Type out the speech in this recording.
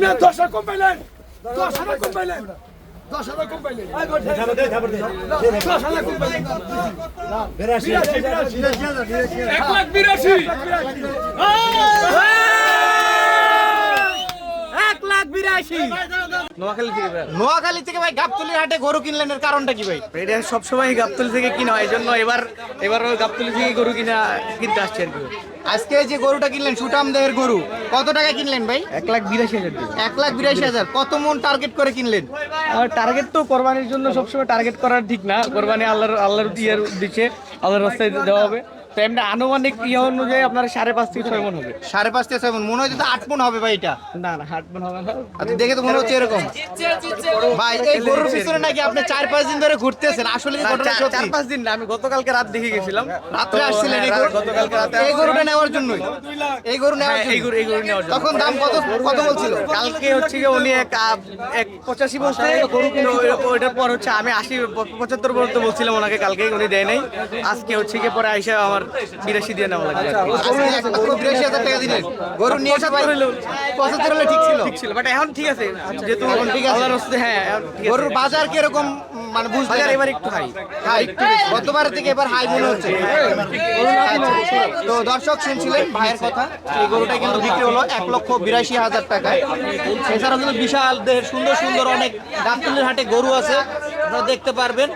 10 কম পাইলেন 10,000 কম পাইলেন 10,000 কম পাইলেন 10,000 কম পাইলেন 1,82,000 নোয়াখালী থেকে ভাই গাবতলীর হাটে গরু কিনলেন, এর কারণটা কি ভাই? এটা সবসময় গাবতলী থেকে কিনা হয়, এই জন্য এবার গাবতলী থেকে গরু কিনতে আসছে আর কি। আজকে যে গরুটা কিনলেন সুঠাম দেহের গরু, কত টাকা কিনলেন ভাই? 1,82,000 টাকা। 1,82,000। কত মন টার্গেট করে কিনলেন? আর টার্গেট তো কোরবানির জন্য সবসময় টার্গেট করার ঠিক না, কোরবানি আল্লাহর ইয়ের দিচ্ছে, আল্লাহর রাস্তায় দেওয়া হবে। তো এমনি আনুমানিক ইয়ে অনুযায়ী আপনার 5.5 থেকে 6 মন হবে। 5.5 থেকে 6 মন মনে হয় তো 8 মন হবে ভাই এটা। না 8 মন হবে না। আচ্ছা দেখে তো মনে হচ্ছে এরকম। ভাই এই গরুর পিছনে নাকি আপনি 4-5 দিন ধরে ঘুরতেছেন, আসলে কি ঘটনা সত্যি? 4-5 দিন না, আমি গতকালকে রাত দেখে গেছিলাম। রাত্রে আসছিলেন গতকালকে রাতে এই গরুটা নেওয়ার জন্যই? এই গরু নেওয়ার জন্য? এই গরু নেওয়ার জন্য। তখন দাম কত বলছিল? কালকে হচ্ছে কি উনি 85 বলছে, ওইটার পর হচ্ছে আমি 80-75 পর্যন্ত বলছিলাম ওনাকে, কালকে উনি দেয় নাই। আজকে হচ্ছে কি পরে আইসা আমার 82 দিয়ে নেওয়া লাগবে। আজকে 1,82,000 টাকা দিলেন গরু নিয়ে এসে ভাই 75 হলে ঠিক ছিল। বাট এখন ঠিক আছে, যেহেতু এখন ঠিক আছে। আল্লাহর রাস্তায়, হ্যাঁ এখন ঠিক আছে। গরুর বাজার কিরকম মানে বুঝতে বাজার এবার একটু হাই। গতবারের থেকে এবার হাই মনে হচ্ছে। তো দর্শক শুনছিলেন ভাইয়ের কথা, এই গরুটা কিন্তু বিক্রি হলো 1,82,000 টাকায়। এছাড়াও কিন্তু বিশাল দেহের সুন্দর সুন্দর অনেক গাবতলীর হাটে গরু আছে, আপনারা দেখতে পারবেন।